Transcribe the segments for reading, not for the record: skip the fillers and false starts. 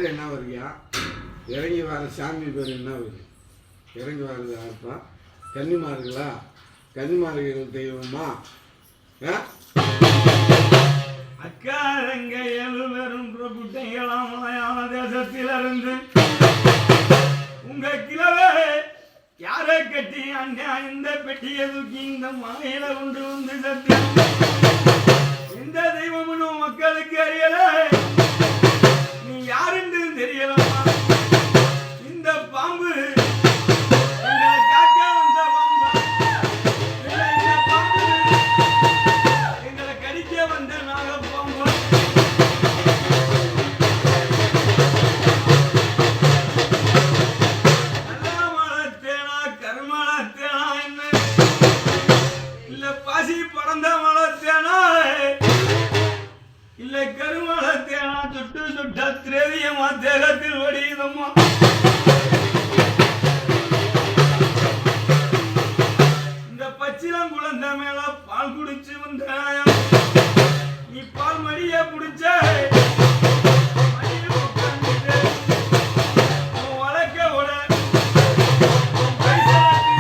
என்ன வருவியா? இறங்கி வர சாமி பேர் என்ன வருது? இறங்கி வர்றது யாருப்பா? கன்னிமார்களா? கன்னிமார்கள் தெய்வமா? அக்காரங்க எழுவரும் பிரபுட்டைகளாம் மலையாள தேசத்திலிருந்து உங்க கிழவே யாரை கட்டி அண்ணா இந்த பெட்டியை தூக்கி இந்த மலையில கொண்டு வந்து சத்தியம் எந்த தெய்வமும் மக்களுக்கு அறியல. நீ யாருன்னு தெரியலமா? இந்த பாம்பு எங்களை காக்க வந்த பாம்பு, இந்த பாம்பு எங்களை கடிக்க வந்த நாகப்பாம்பு. நல்லா மலத்தேனா கருமலத்தேனா என்ன இல்ல பாசி பறந்த மலத்தேனா இல்ல கருமலத்தேனா சுட்டு சுட்ட திரவியமா தேகத்தில் வடியுதம்மா. இந்த பச்சிலம் குழந்தை மேல பால் குடிச்சு வந்த நீ பால் மடிய புடிச்ச மடியில் உட்கார்ந்துட்டு உன் வழக்கோட உன் கைசலாத்தி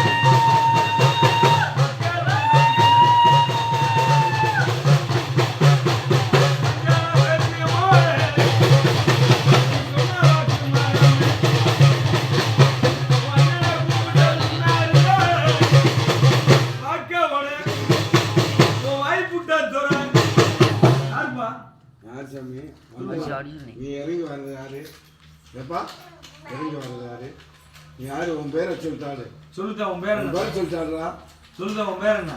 சாமி நீ இறங்கி வர்றது யாரு? எப்பா இறங்கி வர்றது யாரு? நீ யாரு? உன் பேரை சொல்லிட்டாரு. சொல்லுதா உன் பேர் என்ன? பேர் சொல்லிட்டாருடா. சொல்லுதா உன் பேர் என்ன?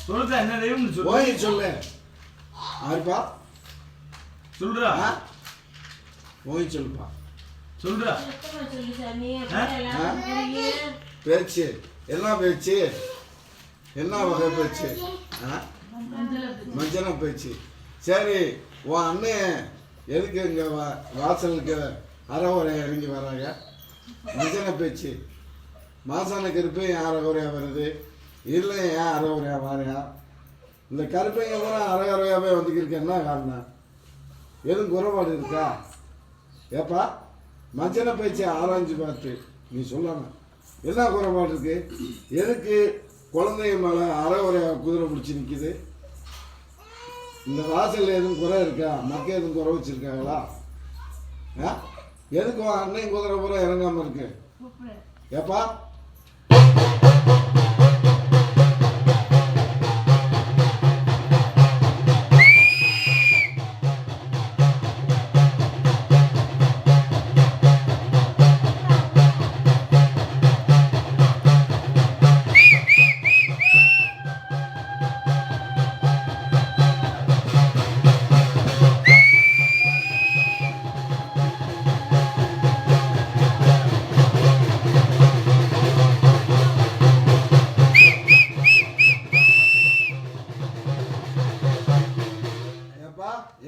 சொல்லுதா என்ன தெய்வம்னு சொல்லு. போய் சொல்லு. யாருப்பா? சொல்றா. போய் சொல்லுப்பா. சொல்றா. பேச்சு என்ன பேச்சு? என்ன வகை பேச்சு? மஞ்சன பேச்சு. சரி, உன் அண்ணன் எதுக்கு இங்கே வாசலுக்கு அறகுறையா இறங்கி வராங்க? மஞ்சன பேச்சு. மாசான கருப்பு ஏன் அறகுறையாக வருது? இல்லை ஏன் அறகுறையாக வரையா? இந்த கருப்பைங்க கூட அறகுறையாகவே வந்துக்கிருக்கு. என்ன காரணம்? எதுவும் குறைபாடு இருக்கா? ஏப்பா மஞ்சன பேச்சு ஆராய்ஞ்சு பார்த்து நீ சொல்லணும். என்ன குறைபாடு இருக்கு? எதுக்கு குழந்தைங்க மேலே அறகுறையாக குதிரை பிடிச்சி நிற்கிது? இந்த வாசலில் எதுவும் குறை இருக்கா? மக்கள் எதுவும் குறை வச்சிருக்காங்களா? எதுக்கு அன்னையும் குதிரை பூரா இறங்காம இருக்கு? ஏப்பா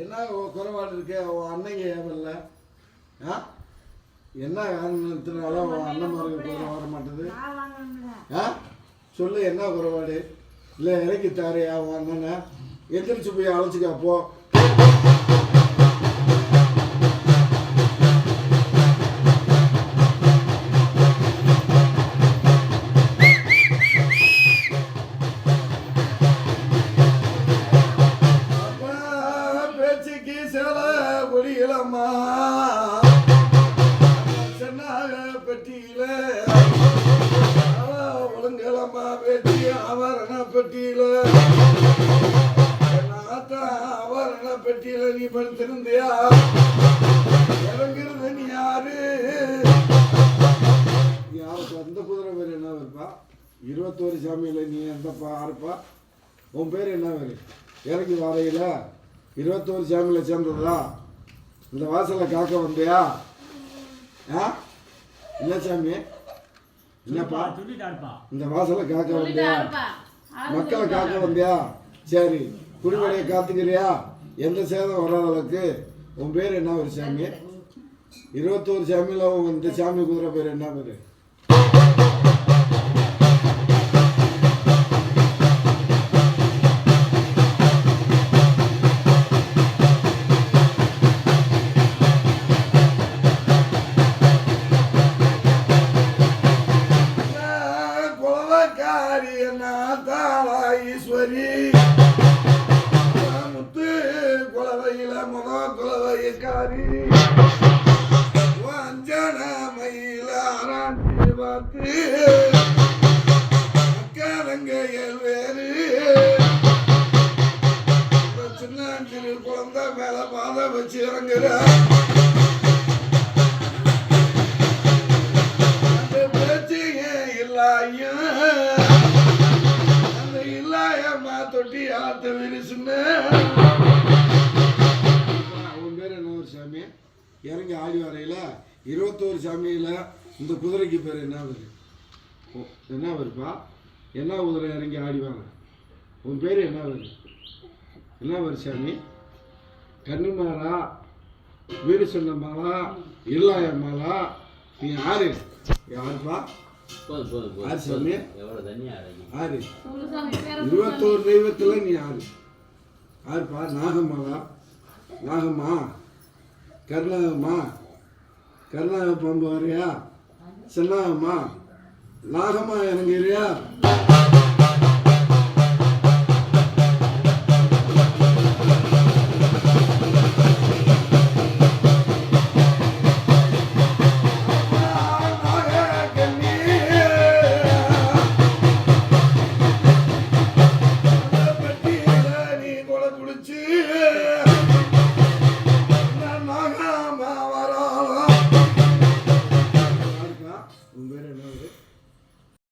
என்ன குறைபாடு இருக்கு? உன் அன்னைங்க ஏவல்ல என்ன காரணத்தினால உன் அண்ணன்மாருக்கு குதிரை வர மாட்டேது? சொல்லு, என்ன குறைபாடு? இல்லை இறக்கி தாரியா உன் அண்ணனை? எந்திரிச்சு போய் அழைச்சிக்கா போ. குடிகளம்மா சென்னாக பெட்டியில ஒழுங்கலம்மா பேட்டி ஆவரண பெட்டியில ஆவரண பெட்டியில நீ படுத்திருந்தியா? இறங்குறது நீ யாரு? யாருக்கு அந்த குதிரை பேர் என்ன இருப்பா? 21 சாமியில நீ எந்தப்பா யாருப்பா? உன் பேர் என்ன பேரு? இறங்கி வரையில 21 சாமியில சேர்ந்ததா? இந்த வாசலை காக்க வந்தியா? என்ன சாமி? என்னப்பா இந்த வாசலை காக்க வந்தியா? மக்களை காக்க வந்தியா? சரி, குடிமடையை காத்துக்கிறியா? எந்த சேதம் வராத அளவுக்கு. உன் பேர் என்ன ஒரு சாமி? 21 சாமியில் இந்த சாமி குதிரை பேர் என்ன பேர்? காரி அஞ்சன மயில ஆராய்ச்சி பார்த்து அக்காரங்கையல் வேறு சின்ன சிறு குழந்தை மேல பாதை வச்சு இறங்குற அந்த பேச்சுங்க இல்லாயும் அந்த இல்லாயம்மா தொட்டி ஆத்த விரிசுன்னு அவன் பேர் என்ன ஒரு சாமி இறங்கி ஆடி வரையில 21 சாமியில் இந்த குதிரைக்கு பேர் என்ன வருது என்ன வருப்பா என்ன குதிரை இறங்கி ஆடிவாங்க உன் பேர் என்ன வருது என்ன வருது சாமி கன்னிமாரா வீடு சொன்னமாலா இல்லாயம்மாலா நீ யாரு யாருப்பா யாரு சாமி யாரு 21 தெய்வத்தில் நீ யாரு யாருப்பா நாகம்மாளா நாகம்மா கருணாகம்மா கருணாக பாம்பு வரையா சின்னாகம்மா நாகம்மா இறங்குறியா